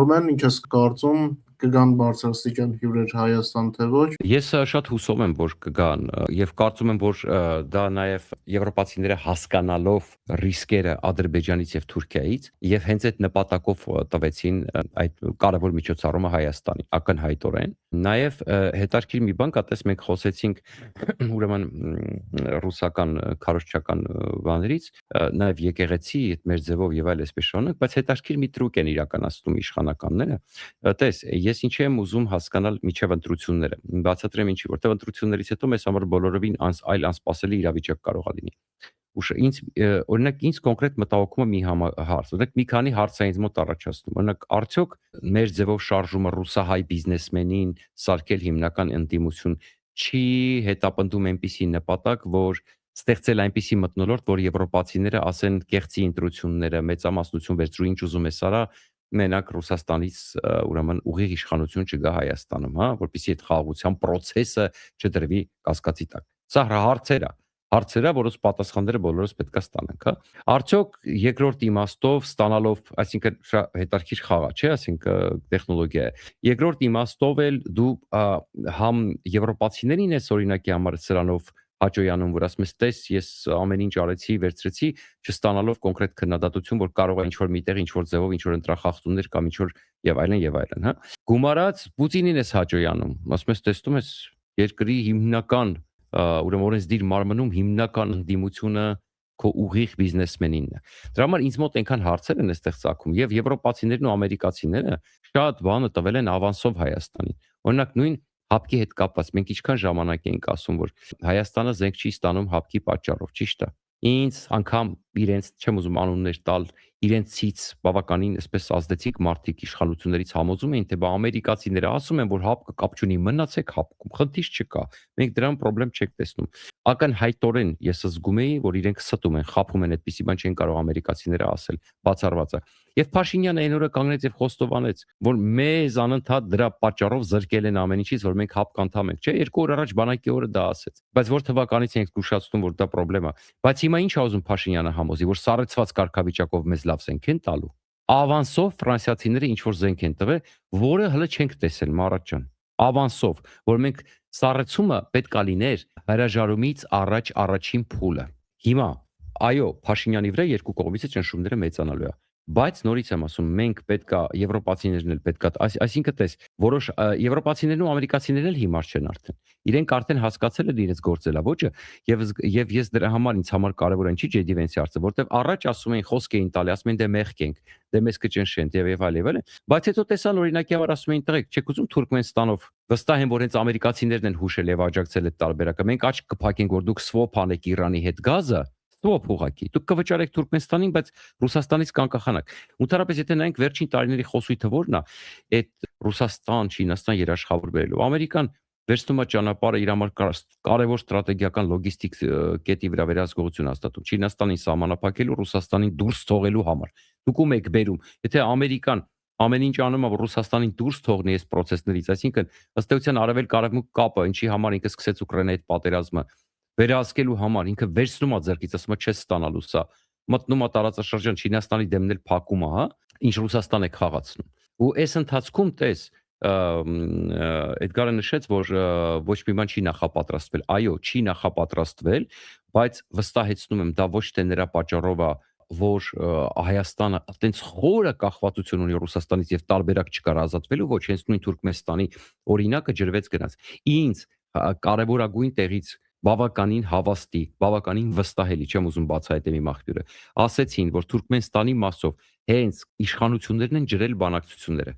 Արմեն, ինչ ես կարծում, կգան բարձրաստիճան հյուրեր Հայաստան, թե ոչ։ Ես շատ հուսով եմ, որ կգան եւ կարծում եմ, որ դա նաեւ եվրոպացիները հասկանալով ռիսկերը Ադրբեջանից եւ Թուրքիայից եւ հենց այդ նպատակով տվեցին այդ կարևոր միջոցառումը Հայաստանի ակնհայտորեն։ Նաեւ հետաքրքիր մի բան կա, տես մենք խոսեցինք ուրեմն ռուսական քարոզչական բաներից, նաեւ եկեղեցի այդ մեր ձևով եւ այլ այսպես շարունակ, բայց հետաքրքիր մի տրուկ են իրականացնում իշխանականները։ Տես, ես ինչ եմ ուզում հասկանալ միջև ընտրությունները։ Բացատրեմ ինչի, որտեղ ընտրություններից հետո մեզ համար բոլորովին այլ անսպասելի իրավիճակ կարող է լինի։ Ինձ օրինակ ինձ կոնկրետ մտահոգում է մի հարց, օրինակ մի քանի հարց է ինձ մոտ առաջացնում։ Օրինակ արդյոք մեր ձևով շարժումը ռուսահայ բիզնեսմենին սարքել հիմնական ընդդիմություն չի հետապնդում այնպիսի նպատակ, որ ստեղծել այնպիսի մթնոլորտ, որ եվրոպացիները ասեն կեղծի ընտրությունները, մեծամասնություն վերցրու, ինչ ուզում ես արա, մենակ Ռուսաստանից ուրեմն ուղիղ իշխանություն չգա Հայաստանում, հա, որպեսզի այդ խաղաղության process-ը չդրվի կասկածի տակ։ Սա հարցեր է, որոնց պատասխանները բոլորս պետք է ստանանք, հա։ Արդյոք երկրորդ իմաստով ստանալով, այսինքն շատ հետաքրքիր խաղ է, չէ՞, այսինքն տեխնոլոգիա է։ Երկրորդ իմաստով էլ դու համ եվրոպացիներին ես օրինակի համար սրանով հաճոյանում, որ ասում ես, տես, ես ամեն ինչ արեցի, վերցրեցի, չստանալով կոնկրետ քննադատություն, որ կարող է ինչ-որ միտեղ, ինչ-որ ձևով, ինչ-որ ընտրախախտումներ կամ ինչ-որ եւ այլն, հա։ Գումարած Պուտինին ես հաճոյանում, ասում ես, տեսնում ես, երկրի հիմնական, ուրեմն օրենսդիր մարմնում հիմնական ընդդիմությունը քո ուղիղ բիզնեսմենինն է։ Դրա համար ինձ մոտ այնքան հարցեր են այստեղ ծագում եւ եվրոպացիներն ու ամերիկացիները շատ բանը տվել են ավանսով Հայաստանին։ Օրինակ նույն հապկի հետ կապված մենք ինչքան ժամանակ ենք ասում, որ Հայաստանը զենք չի ստանում հապկի պատճառով, ճիշտ է։ Ինձ անգամ իրենց չեմ ուզում անուններ տալ, իրենցից բավականին այսպես ազդեցիկ մարդիկ իշխանություններից համոզում էին, թե բա ամերիկացիները ասում են, որ հապկը կապ չունի, մնացեք հապկում, խնդիր չկա։ Մենք դրան խնդրեմ չեք տեսնում։ Ակնհայտորեն ես զգում էի, որ իրենք ստում են, խաբում են, այդպիսի բան չեն կարող ամերիկացիները ասել, բացառված է։ Եվ Փաշինյանը այն օրը կանգնեց եւ խոստովանեց, որ մեզ անընդհատ դրա պատճառով զրկել են ամեն ինչից, որ մենք հապկ անդամ ենք, չէ՞, 2 օր առաջ բանակի օրը դա ասեց։ Բայց որ թվականից ենք զգուշացնում, որ դա խնդրեմ է։ Բայց հիմա ինչ է ուզում Փաշինյանը համոզի, որ սառեցված կարգավիճակով մեզ լավ զենք են տալու։ Ավանսով ֆրանսիացիները ինչ որ զենք են տվել, որը հələ չենք տեսել, Մարատ ջան։ Ավանսով, որ մենք սառեցումը պետքա լիներ հրաժարումից առաջ առաջին փուլը։ Հիմա այո, Փաշինյանի վրա երկու կողմից է ճնշումները մեծանալու է։ Բայց նորից եմ ասում, մենք պետքա եվրոպացիներն էլ պետքա, այսինքն տես, որոշ եվրոպացիներն ու ամերիկացիներն էլ հիմար չեն արդեն։ Իրենք արդեն հասկացել են իրենց գործելավոճը եւ ես դրա համար ինձ համար կարեւոր է ինչի Ջեյ Դի Վենսի հարցը, որտեվ առաջ ասում էին խոսք էին տալի, ասում էին դե մեղք ենք, դե մեզ կճնշեն եւ այլն, բայց հետո տեսան օրինակի համար ասում էին տղեկ, չեք ուզում Թուրքմենստանով վստահ եմ, որ հենց ամերիկացիներն են հուշել եւ աջակցել այդ տարբերակը։ Մենք աչք կփակենք, որ դուք swap անեք Իրանի հետ գազը, swap ուղակի։ Դուք կվճարեք Թուրքմենստանին, բայց Ռուսաստանից կանկախանաք։ Ընդհանրապես եթե նայենք վերջին տարիների խոսույթը ո՞րն է, այդ Ռուսաստան, Չինաստան երաշխավոր բերելու։ Ամերիկան վերցնում է ճանապարհը իր համար կարևոր ստրատեգիական լոգիստիկ կետի վրա վերահսկողություն հաստատում Չինաստանին սահմանափակելու, Ռուսաստանին դուրս թողելու համար։ Դուք ում եք բերում։ Եթե Ամերիկան ամեն ինչ անում է, որ Ռուսաստանին դուրս թողնի այս process-ներից, այսինքն ըստ էության արևել-կարևմուտք կապը, ինչի համար ինքը սկսեց Ուկրաինայի հետ պատերազմը, վերահսկելու համար ինքը վերցնում է ձեռքից, ասում է չես ստանալու սա, մտնում է տարածաշրջան Չինաստանի դեմն էլ փակում է, հա, ինչ Ռուսաստան է խաղացնում։ Ու այս ընթացքում տես Էդգարը նշեց, որ ոչ մի բան չի նախապատրաստվել։ Այո, չի նախապատրաստվել, բայց վստահեցնում եմ, դա ոչ թե նրա պատճառով է, որ Հայաստանը այտենց խորը կախվածություն ունի Ռուսաստանից եւ տարբերակ չկար ազատվելու, ոչ հենց նույն Թուրքմենստանի օրինակը ջրվեց գնաց։ Ինձ կարևորագույն տեղից բավականին հավաստի, բավականին վստահելի, չեմ ուզում բացահայտել իմ աղբյուրը, ասեցին, որ Թուրքմենստանի մասով հենց իշխանություններն են ջրել բանակցությունները։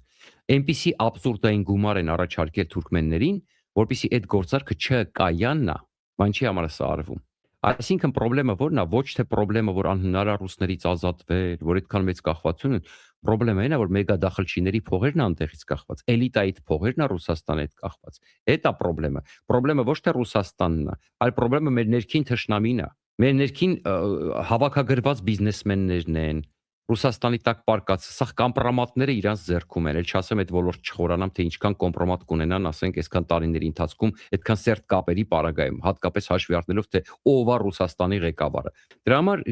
Այնպիսի աբսուրդային գումար են առաջարկել թուրքմեններին, որպեսզի այդ գործարքը չկայանա, բան չի համար սա արվում։ Այսինքն խնդրեմը ո՞րն է, ոչ թե խնդրեմը, որ անհնար է ռուսներից ազատվել, որ այդքան մեծ կախվածություն են, խնդրեմը այն է, որ մեգա դախլչիների փողերն անտեղից կախված, էլիտայի փողերն է Ռուսաստանի հետ կախված։ Դա է խնդրեմը։ Խնդրեմը ոչ թե Ռուսաստանն է, այլ խնդրեմը մեր ներքին թշնամին է։ Մեր ներքին հավաքագրված բիզնեսմեններն են, Ռուսաստանի տակ պարկած, սա կոմպրոմատները իրանց ձեռքում են, էլ չասեմ այդ ոլորտ չխորանամ, թե ինչքան կոմպրոմատ կունենան, ասենք, այսքան տարիների ընթացքում, այդքան սերտ կապերի պարագայում, հատկապես հաշվի առնելով, թե ով է Ռուսաստանի ղեկավարը։ Դրա համար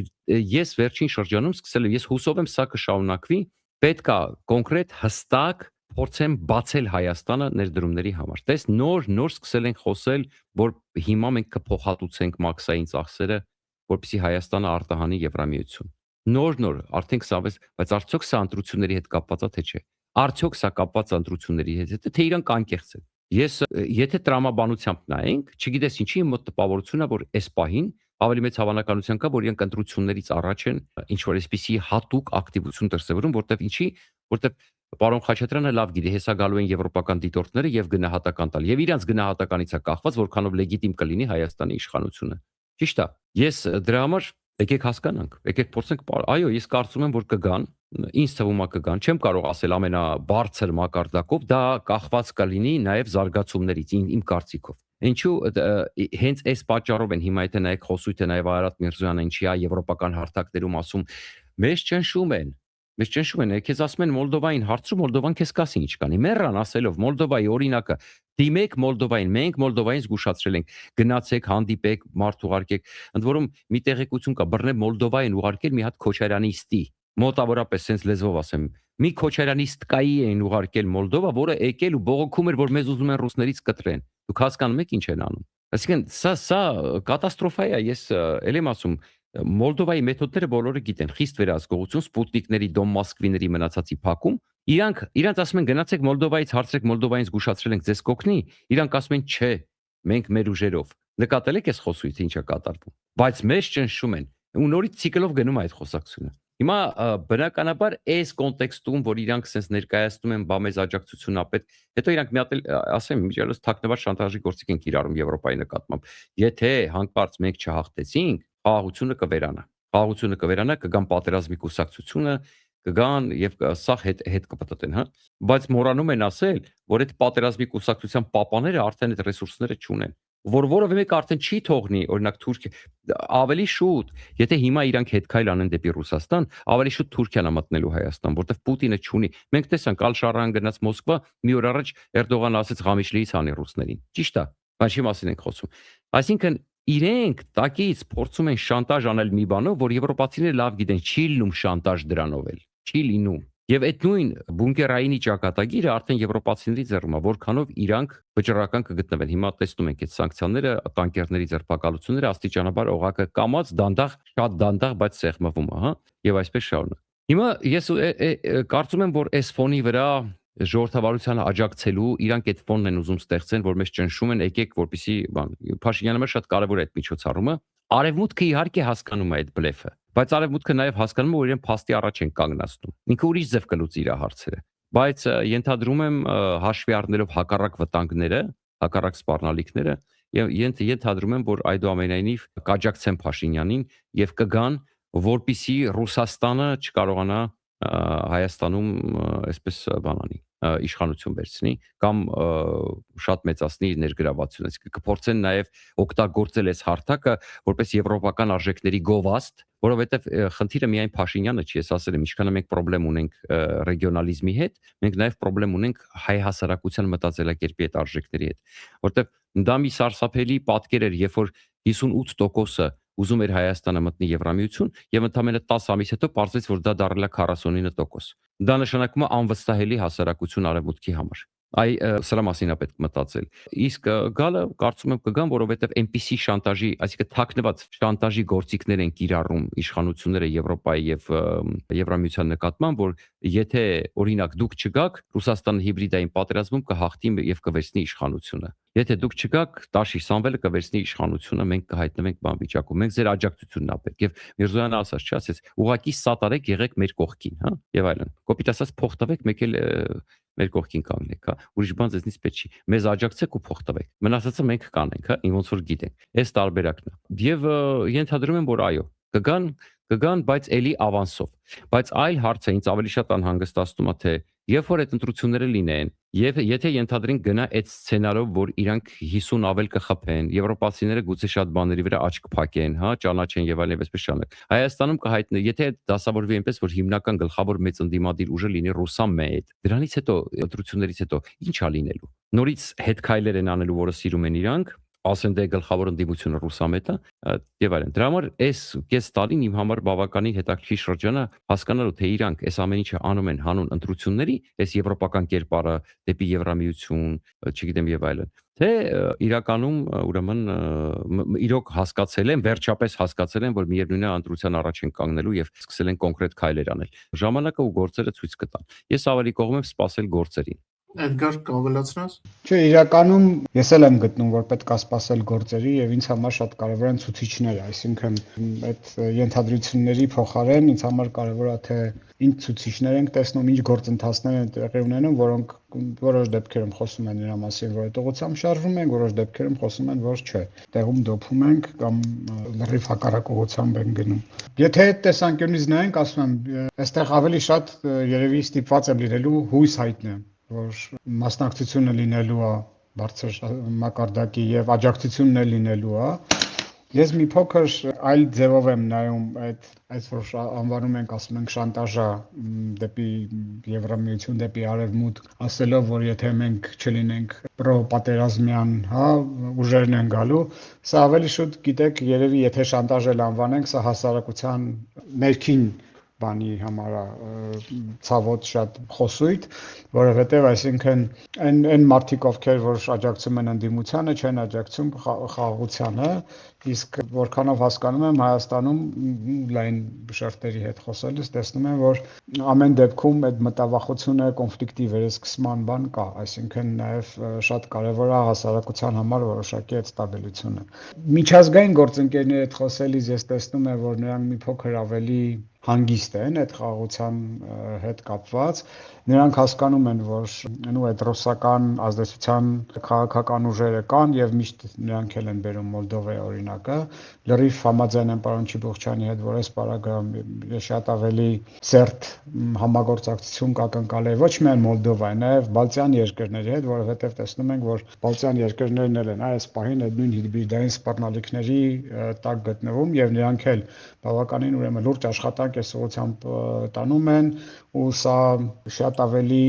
ես վերջին շրջանում սկսել եմ, ես հուսով եմ սա կշարունակվի, պետք է կոնկրետ հստակ փորձեմ բացել Հայաստանը ներդրումների համար։ Տես նոր սկսել ենք խոսել, որ հիմա մենք կփոխհատուցենք մաքսային ծախսերը, որպեսզի Հայաստանը արտահանի Եվրամիություն։ Նոր, արդեն սավես, բայց արդյոք սա ընտրությունների հետ կապված է թե չէ։ Արդյոք սա կապված է ընտրությունների հետ, թե իրանք անկեղծ են։ Ես եթե տրամաբանությամբ նայենք, չգիտես ինչի մոտ տպավորությունն է, որ այս պահին ավելի մեծ հավանականություն կա, որ իրանք ընտրություններից առաջ են ինչ որ այսպիսի հատուկ ակտիվություն դրսևորում, որտեվ պարոն Խաչատրյանը լավ գիտի, հեսա գալու են եվրոպական դիտորդները եւ գնահատական տալ։ Եվ իրանք գնահատականից է կախված, որքանով լեգիտիմ կլինի Հայաստանի իշխանությունը։ Ճիշտ է։ Ես դրա համար եկեք հասկանանք, եկեք փորձենք, այո, ես կարծում եմ, որ կգան, ինձ թվում է կգան, չեմ կարող ասել ամենաբարձր մակարդակով, դա կախված կլինի նաև զարգացումներից իմ կարծիքով։ Ինչու հենց այս պատճառով են հիմա եթե նայեք խոսույթը նաև Արարատ Միրզոյանը ինչի է եվրոպական հարթակներում ասում, մեզ ճնշում են, քեզ ասում են Մոլդովային հարցրու, Մոլդովան քեզ կասի ինչ կանի։ Մեռան ասելով Մոլդովայի օրինակը, դիմեք Մոլդովային, մենք Մոլդովային զգուշացրել ենք, գնացեք, հանդիպեք, մարդ ուղարկեք։ Ընդ որում մի տեղեկություն կա, բռնե Մոլդովային ուղարկել մի հատ քոչարյանիստի, մոտավորապես sense լեզվով ասեմ, մի քոչարյանիստկայի էին ուղարկել Մոլդովա, որը եկել ու բողոքում էր, որ մեզ ուզում են ռուսներից կտրեն։ Դուք հասկանում եք ինչ են անում։ Այսինքն սա կատաստրոֆա է, ես ել եմ ասում, Մոլդովայի մեթոդները բոլորը գիտեն, խիստ վերահսկողություն, սպուտնիկների, Դոմ Մոսկվիների մնացածի փակում, իրանք ասում են գնացեք Մոլդովայից հարցրեք, Մոլդովային զգուշացրել ենք, ձեզ կօգնի, իրանք ասում են չէ, մենք մեր ուժերով։ Նկատել եք այս խոսույթը ինչա կատարվում, բայց մեզ ճնշում են, ու նորից ցիկլով գնում է այդ խոսակցությունը։ Հիմա բնականաբար այս կոնտեքստում, որ իրանք sense ներկայացնում են բամեզ աջակցություն ապետ, հետո իրանք մի հատ ասեմ, միջալոց թաքնված շանտաժի գործիք են կիրառում Եվրոպայի նկատմամբ։ Եթե հանկարծ մենք չհաղթեցինք, խաղաղությունը կվերանա, կգան պատերազմի կուսակցությունը, կգան եւ սա հետ կպտտեն, հա։ Բայց մոռանում են ասել, որ այդ պատերազմի կուսակցության պապաները արդեն այդ ռեսուրսները չունեն, որ որևէ մեկը արդեն չի թողնի, օրինակ Թուրքիա ավելի շուտ, եթե հիմա իրանք հետքայլ անեն դեպի Ռուսաստան, ավելի շուտ Թուրքիան է մտնելու Հայաստան, որտեվ Պուտինը չունի։ Մենք տեսանք Ալ-Շարան գնաց Մոսկվա, մի օր առաջ Էրդողանը ասեց Ղամիշլիից անի ռուսներին։ Ճիշտ է, բայց չի մասին ենք խոսում։ Այսինքն իրենք տակից փորձում են շանտաժ անել մի բանով, որ եվրոպացիները լավ գիտեն, չի լինում շանտաժ դրանով էլ, չի լինում։ Եվ այդ նույն բունկերայինի ճակատագիրը արդեն եվրոպացիների ձեռում է, որքանով իրանք վճռական կգտնվեն։ Հիմա տեսնում ենք այդ սանկցիաները, տանկերների ձերբակալությունները աստիճանաբար օղակը կամած, շատ դանդաղ, բայց սեղմվում է, հա, եւ այսպես շարունակ։ Հիմա ես կարծում եմ, որ այս ֆոնի վրա ժողովրդավարությանը աջակցելու իրանք այդ ֆոնն են ուզում ստեղծեն, որ մեզ ճնշում են, եկեք, որպեսի Փաշինյանը շատ կարևոր է այդ միջոցառումը։ Արևմուտքը իհարկե հասկանում է այդ բլեֆը, բայց արևմուտքը նաև հասկանում է, որ իրեն փաստի առաջ են կանգնացնում։ Ինքը ուրիշ ձև կլուծի իր հարցերը, բայց ենթադրում եմ հաշվի առնելով հակառակ վտանգները, հակառակ սպառնալիքները, եւ ենթադրում եմ, որ այդուամենայնիվ կաջակցեն Փաշինյանին եւ կգան, որպիսի Ռուսաստանը չկարողանա Հայաստանում այսպես բանանի իշխանություն վերցնի կամ շատ մեծացնի իր ներգրավվածությունը։ Իսկ կփորձեն նաև օգտագործել այս հարթակը որպես եվրոպական արժեքների գովազդ, որովհետև խնդիրը միայն Փաշինյանը չի, ես ասել եմ, ինչքան մենք խնդրեմ ունենք ռեգիոնալիզմի հետ, մենք նաև խնդրեմ ունենք հայ հասարակության մտածելակերպի հետ արժեքների հետ, որովհետև դա մի սարսափելի պատկեր էր, երբ որ 58% ուզում էր Հայաստանը մտնի Եվրամիություն եւ ընդամենը 10 ամիս հետո պարզվեց, որ դա դառել է 49%։ Դա նշանակում է անվստահելի հասարակություն արևմուտքի համար։ Սրա մասին է պետք մտածել։ Իսկ գալը կարծում եմ կգան, որովհետև այնպիսի շանտաժի, այսինքն թաքնված շանտաժի գործիքներ են կիրառում իշխանությունները Եվրոպայի եւ Եվրամիության նկատմամբ, որ եթե օրինակ դուք չգաք, Ռուսաստանը հիբրիդային պատերազմում կհաղթի եւ կվերցնի իշխանությունը։ Եթե դուք չգաք, Տաշի Սամվելը կվերցնի իշխանությունը, մենք կհայտնվենք բան վիճակում։ Մենք ձեր աջակցությունն ապեք։ Եվ Միրզոյանը ասաց, չի ասեց, ուղակի սատարեք, եղեք մեր կողքին, հա, եւ այլն։ Կոպիտ ասած փող տվեք, մեկ էլ մեր կողքին կանգնեք, հա։ Ուրիշ բան ձեզնից պետք չի։ Մեզ աջակցեք ու փող տվեք։ Մնացածը մենք կանենք, հա, ոնց որ գիտենք։ Այս տարբերակն է։ Եվ ենթադրում եմ, որ այո, կգան, բայց էլի ավանսով։ Բայց այլ հարց է, ինձ ավելի շատ անհանգստացնում է, թե երբ որ այդ ընտրությունները լինեն, եւ եթե ենթադրենք գնա այդ սցենարով, որ իրանք 50 ավել կխփեն, եվրոպացիները գուցե շատ բաների վրա աչք փակեն, հա, ճանաչեն եւ այլն, այսպես շարունակ։ Հայաստանում կհայտնի, եթե դասավորվի այնպես, որ հիմնական գլխավոր մեծ ընդդիմադիր ուժը լինի ռուսամետ, դրանից հետո ընտրություններից հետո ի՞նչ է լինելու։ Նորից հետքայլեր են անելու, որը սիրում են իրանք, ասեն դե գլխավոր ընդդիմությունը ռուսամետը եւ այլն։ Դրա համար այս կես տարին իմ համար բավականին հետաքրքիր շրջան է հասկանալու, թե իրանք այս ամեն ինչը անում են հանուն ընտրությունների, այս եվրոպական կերպարը դեպի Եվրամիություն, չգիտեմ եւ այլն, թե իրականում ուրեմն իրոք հասկացել են, վերջապես հասկացել են, որ միևնույն է ընտրության առաջ են կանգնելու եւ սկսել են կոնկրետ քայլեր անել։ Ժամանակը ու գործերը ցույց կտան։ Ես ավելի կողմ եմ սպասել գործերին։ Էդգար, կավելացնես։ Չէ, իրականում ես էլ եմ գտնում, որ պետք է սպասել գործերի եւ ինձ համար շատ կարեւոր են ցուցիչները, այսինքն այդ ենթադրությունների փոխարեն ինձ համար կարեւոր է թե ինչ ցուցիչներ ենք տեսնում, ինչ գործընթացներ են տեղի ունենում, որոնք որոշ դեպքերում խոսում են նրա մասին, որ այդ ուղղությամբ շարժվում են, որոշ դեպքերում խոսում են, որ չէ, տեղում դոփում ենք կամ լրիվ հակառակ ուղղությամբ են գնում։ Եթե այդ տեսանկյունից նայենք, ասում եմ, այստեղ ավելի շատ երևի ստիպված եմ լինելու հույս հայտնեմ, որ մասնակցությունը լինելու է բարձր մակարդակի եւ աջակցությունն է լինելու է։ Ես մի փոքր այլ ձևով եմ նայում այդ որ անվանում ենք, ասում ենք շանտաժա դեպի Եվրամիություն, դեպի Արևմուտք, ասելով, որ եթե մենք չլինենք պրոպատերազմյան, հա, ուժերն են գալու, սա ավելի շուտ գիտեք, երևի եթե շանտաժ էլ անվանենք, սա հասարակության ներքին բանի համար ցավոտ շատ խոսույթ, որովհետև այսինքն այն մարդիկ, ովքեր որ աջակցում են ընդդիմությանը, չեն աջակցում խաղաղությանը, իսկ որքանով հասկանում եմ Հայաստանում լայն շերտերի հետ խոսելիս տեսնում եմ, որ ամեն դեպքում այդ մտավախությունը կոնֆլիկտի վերսկսման բան կա, այսինքն նաև շատ կարևոր է հասարակության համար որոշակի այդ ստաբիլությունը։ Միջազգային գործընկերների հետ խոսելիս ես տեսնում եմ, որ նրանք մի փոքր ավելի հանգիստ են այդ խաղաղության հետ կապված, նրանք հասկանում են, որ այդ ռուսական ազդեցության քաղաքական ուժերը կան եւ միշտ նրանք էլ են բերում Մոլդովայի օրինակը, լրիվ համաձայն են պարոն Չիբուխչյանի հետ, որ այս պարագայում շատ ավելի սերտ համագործակցություն կակնկալել ոչ միայն Մոլդովայի, նաեւ Բալտյան երկրների հետ, որովհետեւ տեսնում ենք, որ Բալտյան երկրներն էլ են այս պահին այդ նույն հիբրիդային սպառնալիքների տակ գտնվում եւ նրանք էլ բավականին ուրեմն լուրջ աշխատանք այս ուղղությամբ տանում են ու սա շատ ավելի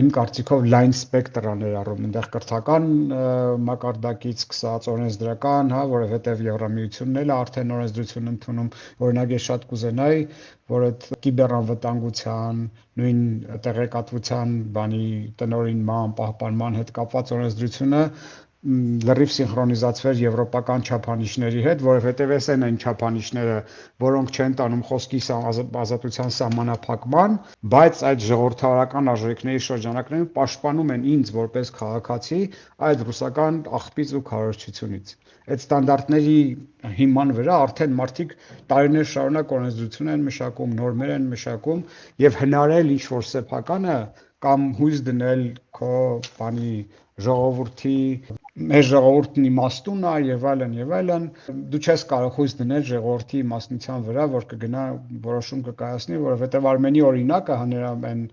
իմ կարծիքով լայն սպեկտր է ներառում, այնտեղ կրթական մակարդակից սկսած օրենսդրական, հա, որովհետև Եվրամիությունն էլ արդեն օրենսդրություն ընդունում, օրինակ ես շատ կուզենայի, որ այդ կիբերանվտանգության, նույն տեղեկատվության բանի տնօրինման, պահպանման հետ կապված օրենսդրությունը լրիվ սինխրոնիզացվեր եվրոպական չափանիշների հետ, որովհետև այս են այն չափանիշները, որոնք չեն տանում խոսքի ազատության սահմանափակման, բայց այդ ժողովրդավարական արժեքների շրջանակներում պաշտպանում են ինձ որպես քաղաքացի այդ ռուսական աղբից ու քարոզչությունից։ Այդ ստանդարտների հիման վրա արդեն մարդիկ տարիներ շարունակ օրենսդրություն են մշակում, նորմեր են մշակում եւ հնարել ինչ-որ սեփականը կամ հույս դնել քո բանի ժողովրդի մեր ժողովուրդն իմաստուն է եւ այլն դու չես կարող հույս դնել ժողովրդի իմաստնության վրա որ կգնա որոշում կկայացնի որովհետեւ Արմենի օրինակը հաներամ այն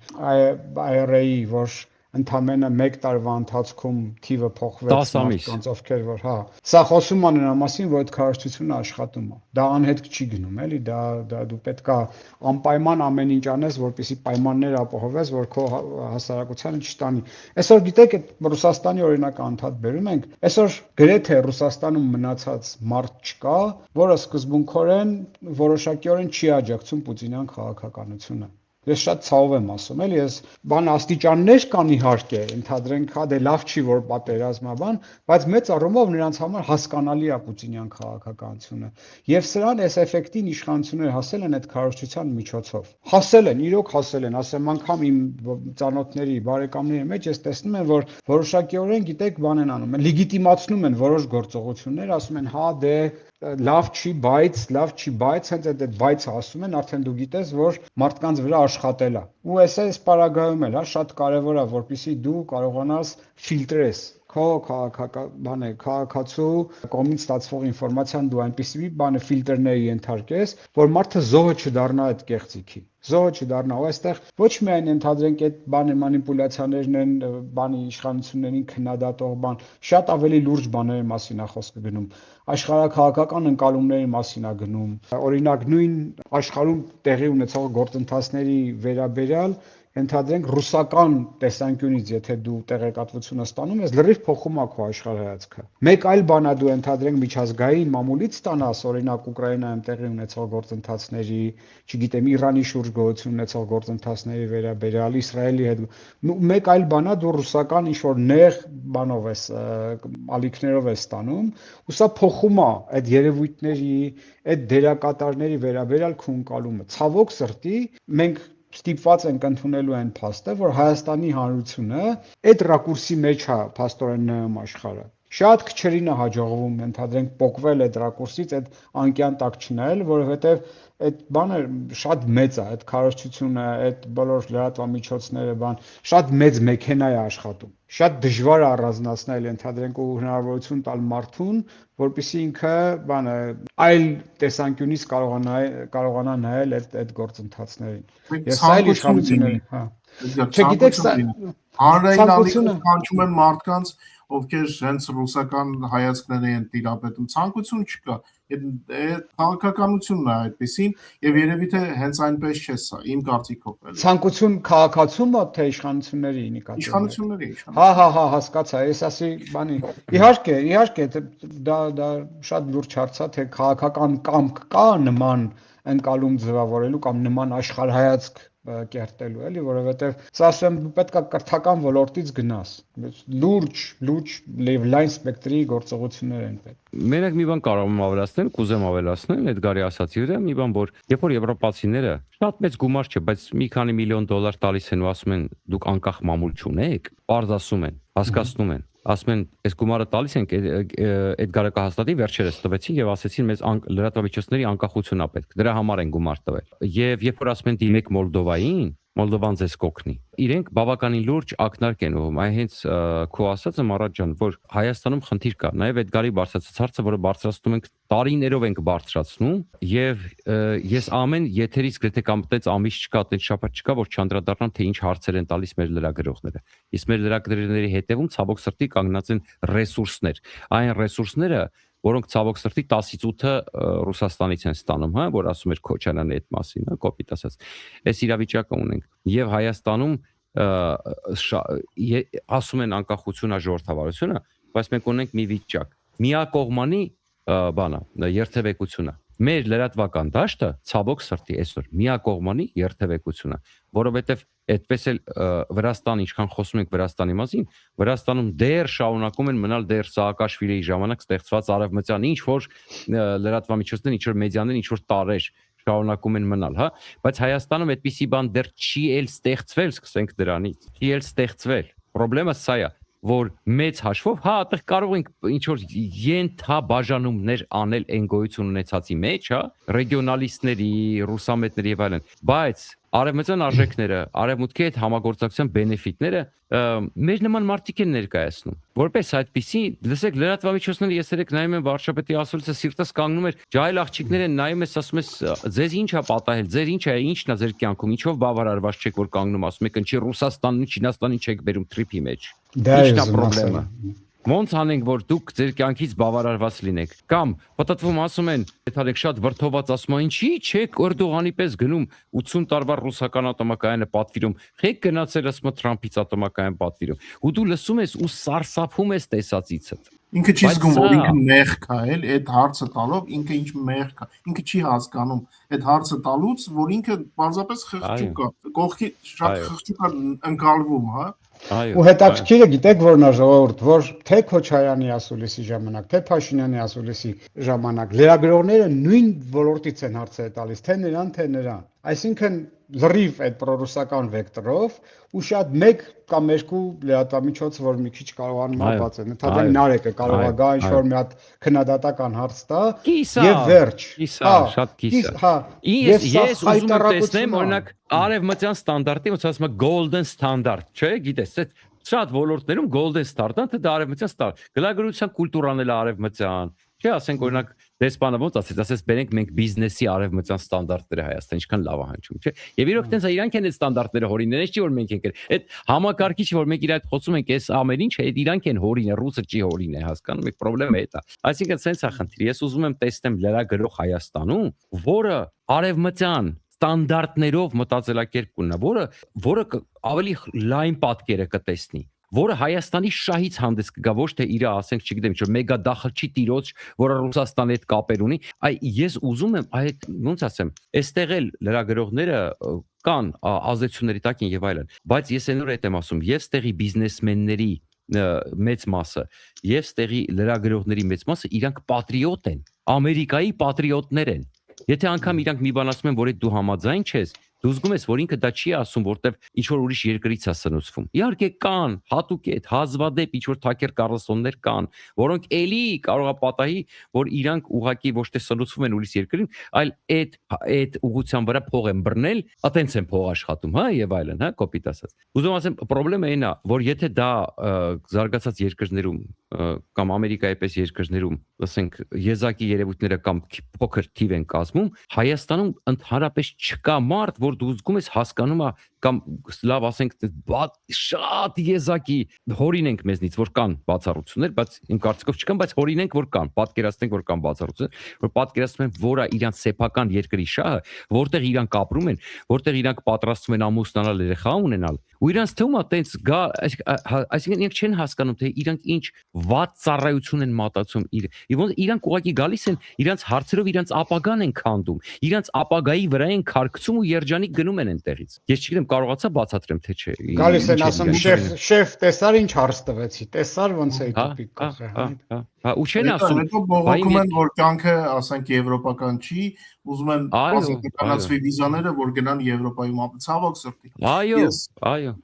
IRA-ի որ ընդամենը 1 տարվա ընթացքում թիվը փոխվեց մարդկանց ովքեր որ հա սա խոսում է նրա մասին որ այդ քարոզչությունը աշխատում է դա անհետք չի գնում էլի դա դու պետքա անպայման ամեն ինչ անես որպեսզի պայմաններ ապահովես որ քո հասարակությանը չստանի այսօր գիտեք այդ Ռուսաստանի օրինակը անդադ բերում ենք այսօր գրեթե Ռուսաստանում մնացած մարդ չկա որը սկզբունքորեն որոշակիորեն չի աջակցում Պուտինյան քաղաքականությունը Ես շատ ցավ եմ ասում, էլի ես բան աստիճաններ կան իհարկե, ընդհանրենք հա դե լավ չի որ պատերազմա բան, բայց մեծ առումով նրանց համար հասկանալի է Պուտինյան քաղաքականությունը։ Եվ սրան այս էֆեկտին իշխանությունները հասել են այդ քարոզչության միջոցով։ Հասել են, իրոք հասել են, ասեմ անգամ իմ ծանոթների, բարեկամների մեջ ես տեսնում եմ, որ որոշակիորեն գիտեք բան են անում, լեգիտիմացնում են որոշ գործողություններ, ասում են հա դե լավ չի, բայց հենց այդ բայցը ասում են, արդեն դու գիտես, որ մարդկանց վրա աշխատել է։ Ու այս պարագայում էլ, հա, շատ կարևոր է, որպեսզի դու կարողանաս ֆիլտրես քո քաղաքացու կողմից ստացվող ինֆորմացիան դու այնպիսի բանը ֆիլտրների ենթարկես, որ մարդը զոհը չդառնա այդ կեղծիքի։ Զոհը չդառնա, ու այստեղ ոչ միայն ընդհանրենք այդ բանը մանիպուլյացիաներն են, բանի իշխանություններին քննադատող բան, շատ ավելի լուրջ բաների մասին է խոսքը գնում։ Աշխարհակաղակական ընկալումների մասին է գնում։ Օրինակ նույն աշխարհում տեղի ունեցող գործընթացների վերաբերյալ ընդհանրենք ռուսական տեսանկյունից, եթե դու տեղեկատվությունը ստանում ես, լրիվ փոխում է քո աշխարհայացքը։ Մեկ այլ բան է դու ընդհանրենք միջազգային մամուլից ստանաս, օրինակ Ուկրաինայում տեղի ունեցող գործընթացների, չգիտեմ, Իրանի շուրջ գոյություն ունեցող գործընթացների վերաբերյալ, Իսրայելի հետ։ Մեկ այլ բան է դու ռուսական ինչ-որ նեղ բանով ես, ալիքներով ես ստանում, ու սա փոխում է այդ երևույթների, այդ դերակատարների վերաբերյալ քո ընկալումը։ Ցավոք սրտի մենք ստիպված ենք ընդունելու այն փաստը, որ Հայաստանի հանրությունը այդ ռակուրսի մեջ է փաստորեն նայում աշխարհը։ Շատ քչերին է հաջողվում ընդհանրենք փոխվել այդ ռակուրսից, այդ անկյան տակ չնայել, որովհետև այդ բանը շատ մեծ է, այդ քարոզչությունը, այդ բոլոր լրատվամիջոցները, շատ մեծ մեքենա է աշխատում։ Շատ դժվար է առանձնացնել ընդհանրենք ու հնարավորություն տալ մարդուն, որպեսզի ինքը այլ տեսանկյունից կարողանա նայել այդ գործընթացներին։ Եվ սա էլ իշխանությունների, չգիտեք, հանրային կանչում են մարդկանց, ովքեր հենց ռուսական հայացքներ են տիրապետում, ցանկություն չկա, այդ քաղաքականությունն է այդպեսին, եւ երևի թե հենց այնպես չէ սա, իմ կարծիքով։ Ցանկություն քաղաքացում թե իշխանությունների նկատմամբ։ Իշխանությունների։ Հա, հասկացա, ես ասի բանի։ Իհարկե, դա շատ լուրջ հարց է, թե քաղաքական կամք կա նման ընկալում ձևավորելու կամ նման աշխարհայացք կերտելու, էլի, որովհետև սա ասեմ պետք է կրթական ոլորտից գնաս։ Լուրջ լայն սպեկտրի գործողություններ են պետք։ Մենակ մի բան կարող եմ ավելացնել, կուզեմ ավելացնել Էդգարի ասացի վրա, մի բան, որ երբ որ եվրոպացիները շատ մեծ գումար չէ, բայց մի քանի միլիոն դոլար տալիս են ու ասում են դուք անկախ մամուլ չունեք, բարձ ասում են, հասկացնում են, ասում են այս գումարը տալիս ենք, Էդգարը կհաստատի, վերջերս տվեցին եւ ասեցին մեզ լրատվամիջոցների անկախությունն է պետք, դրա համար են գումար տվել։ Եվ երբ որ ասում են դիմեք Մոլդովային, Մոլդովան ձեզ կօգնի։ Իրենք բավականին լուրջ ակնարկ են ուղղում, այն հենց քո ասածը Մարատ ջան, որ Հայաստանում խնդիր կա, նաև Էդգարի բարձրացած հարցը, որը բարձրացնում ենք տարիներով ենք բարձրացնում, եւ ես ամեն եթերից գրեթե կամ այդպես ամիս չկա, այդպես շաբաթ չկա, որ չանդրադառնամ թե ինչ հարցեր են տալիս մեր լրագրողները։ Իսկ մեր լրագրողների հետևում ցավոք սրտի կանգնած են ռեսուրսներ։ Այն ռեսուրսները, որոնք ցավոք սրտի 10-ից 8-ը Ռուսաստանից են ստանում, հա, որ ասում էր Քոչարյանը այդ մասին, հա, կոպիտ ասած։ Այս իրավիճակը ունենք։ Եվ Հայաստանում ասում են անկախություն է ժողովրդավարությունը, բայց մենք ունենք մի վիճակ։ Միակողմանի բանա, երթևեկությունը։ Մեր լրատվական դաշտը ցավոք սրտի այսօր միակողմանի երթևեկությունը, որովհետև այդպես էլ Վրաստան, ինչքան խոսում ենք Վրաստանի մասին, Վրաստանում դեռ շարունակում են մնալ դեռ Սաակաշվիլիի ժամանակ ստեղծված արևմտյան ինչ որ լրատվամիջոցներ, ինչ որ մեդիաներ, ինչ որ տարեր շարունակում են մնալ, հա, բայց Հայաստանում այդպիսի բան դեռ չի էլ ստեղծվել, սկսենք դրանից։ Չի էլ ստեղծվել։ Պրոբլեմը սա է, որ մեծ հաշվով, հա, այդտեղ կարող ենք ինչ որ ենթաբաժանումներ անել այն գոյություն ունեցածի մեջ, հա, ռեգիոնալիստների, ռուսամետների եւ այլն, բայց արևմտյան արժեքները, արևմուտքի հետ համագործակցության բենեֆիտները մեր նման մարդիկ են ներկայացնում։ Որպես այդպիսի, լսեք, լրատվամիջոցները ես երեք նայում եմ վարչապետի ասուլիսը, սիրտս կանգնում էր, ջահել աղջիկներ են նայում ես, ասում ես, ձեզ ինչ է պատահել, ձեր ինչն է ձեր կյանքում, ինչով բավարարված չեք, որ կանգնում, ասում եք, ինչի Ռուսաստանին, Չինաստանին չեք բերում թրիփի մեջ։ Ի՞նչն է խնդրեմը։ Ոնց անենք, որ դուք ձեր կյանքից բավարարված լինեք։ Կամ պատտվում ասում են, եթե շատ վրթոված ասում են, ինչի՞ չեք Էրդողանի պես գնում 80 տարվա ռուսական ատոմակայանը պատվիրում, եք գնացել ասում Թրամփից ատոմակայան պատվիրում։ Ու դու լսում ես ու սարսափում ես տեսածիցդ։ Ինքը չի զգում, որ ինքը մեղք է, էլ այդ հարցը տալով ինքը ինչ մեղք է։ Ինքը չի հասկանում այդ հարցը տալուց, որ ինքը պարզապես խղճուկ է, կողքի շատ խղճուկ է ընկալվում, հա։ Ու հետաքրքիրը գիտեք որն է ժողովուրդ, որ թե Քոչարյանի ասուլիսի ժամանակ, թե Փաշինյանի ասուլիսի ժամանակ լրագրողները նույն ոլորտից են հարցեր տալիս, թե նրան, թե նրան։ Այսինքն լրիվ այդ պրոռուսական վեկտորով ու շատ մեկ կամ երկու լրատվամիջոց, որ մի քիչ կարողանում ապացուցեն, ընդհանրեն Նարեկը կարող է գա ինչ-որ մի հատ քննադատական հարց տա եւ վերջ։ Կիսա, շատ կիսա։ Ես ուզում եմ տեսնեմ, օրինակ, արևմտյան ստանդարտի, ոնց ասում է golden standard, չէ՞, գիտես, շատ ոլորտներում golden standard-ը դա արևմտյան ստանդարտ։ Գլագրության կուլտուրան էլ արևմտյան, չէ՞, ասենք օրինակ դեսպանը ոնց ասեց բերենք մենք բիզնեսի արևմտյան ստանդարտները Հայաստան ինչքան լավ է հնչում, չէ՞։ Եվ իրոք տենց իրանք են այդ ստանդարտները հորինները, չի որ մենք ենք այդ համակարգիչը, որ մենք իր հետ խոսում ենք, այս ամեն ինչ այդ իրանք են հորինը, ռուսը չի հորինը, հասկանում եք, խնդրեմը այդ է։ Այսինքն սենց է խնդիրը։ Ես ուզում եմ տեսնեմ լրագրող Հայաստանում, որը արևմտյան ստանդարտներով մտածելակերպ կունենա, որը ավելի լայն պատկերը կտեսնի, որը Հայաստանի շահից հանդես կգա, ոչ թե իր, ասենք, չգիտեմ, ինչ մեգա դախլչի տիրոջ, որը Ռուսաստանի հետ կապեր ունի, ես ուզում եմ այդ ոնց ասեմ, այստեղ էլ լրագրողները կան ազդեցությունների տակ են եւ այլն, բայց ես այնօր այդ եմ ասում, եւ ստեղի բիզնեսմենների մեծ մասը եւ ստեղի լրագրողների մեծ մասը իրանք պատրիոտ են, Ամերիկայի պատրիոտներ են։ Եթե անգամ իրանք մի բան ասում են, որ դու համաձայն չես, դու զգում ես, որ ինքը դա չի ասում, որտեվ ինչ որ ուրիշ երկրից է սնուցվում։ Իհարկե կան, հատուկ է, հազվադեպ ինչ որ Թաքեր Կառլսոններ կան, որոնք էլի կարող է պատահի, որ իրանք ուղակի ոչ թե սնուցվում են ուրիշ երկրին, այլ այդ ուղղության վրա փող են բռնել, այտենց են փող աշխատում, հա, եւ այլն, հա, կոպիտ ասած։ Ուզում ասեմ, խնդրեմը այն է, որ եթե դա զարգացած երկրներում կամ Ամերիկայի պես երկրներում, ասենք, եզակի երևույթները կամ փոքր թիվ են կազմում, Հայաստանում ընդհանրապես չկա մարդ, որ դու զգում ես հասկանում է կամ լավ ասենք շատ եզակի հորինենք մեզնից, որ կան բացառություններ, բայց իմ կարծիքով չկան, բայց հորինենք, որ կան, պատկերացնենք, որ կան բացառություններ, որ պատկերացնում են, որը իրանց սեփական երկրի շահը, որտեղ իրանք ապրում են, որտեղ իրանք պատրաստվում են ամուսնանալ, երեխա ունենալ, ու իրանք թվում է տենց գա, այսինքն իրենք չեն հասկանում, թե իրանք ինչ վատ ծառայություն են մատածում, իրանք ուղղակի գալիս են, իրանք հարցերով իրանք ապագան են քանդում, իրանք ապագայի վրա են քարկցում ու երջանիկ գնում են այնտեղից։ Ես չգիտեմ, կարողացա բացատրեմ թե չէ։ Գալիս են ասում շեֆ, տեսար ինչ հարց տվեցի, տեսար ոնց է տոպիկ կախը, հա, ու չեն ասում, հետո բողոքում են, որ կյանքը, ասենք, եվրոպական չի, ուզում են կանացվի վիզաները, որ գնան Եվրոպայում, ցավոք սրտի։ Այո։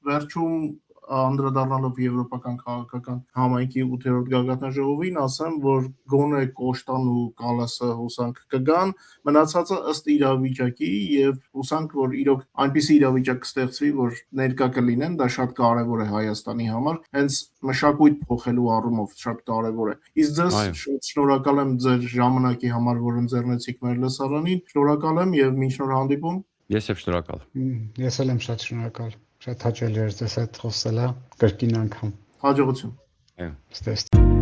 Վերջում անդրադառնալով եվրոպական քաղաքական համայնքի 8-րդ գագաթնաժողովին, ասեմ, որ գոնե Կոշտան ու Կալասը հուսանք կգան, մնացածը ըստ իրավիճակի եւ հուսանք, որ իրոք այնպիսի իրավիճակ կստեղծվի, որ ներկա կլինեն, դա շատ կարեւոր է Հայաստանի համար, հենց մշակույթ փոխելու առումով շատ կարեւոր է։ Իսկ ձեզ շատ շնորհակալ եմ ձեր ժամանակի համար, որ ընձեռնեցիք մեր լսարանին։ Շնորհակալ եմ եւ մինչ նոր հանդիպում։ Ես եմ շնորհակալ։ Ես էլ եմ շատ շնորհակալ։ Շատ հաճելի էր ձեզ հետ խոսելը, կրկին անգամ։ Հաջողություն։ Այո, ստեստ։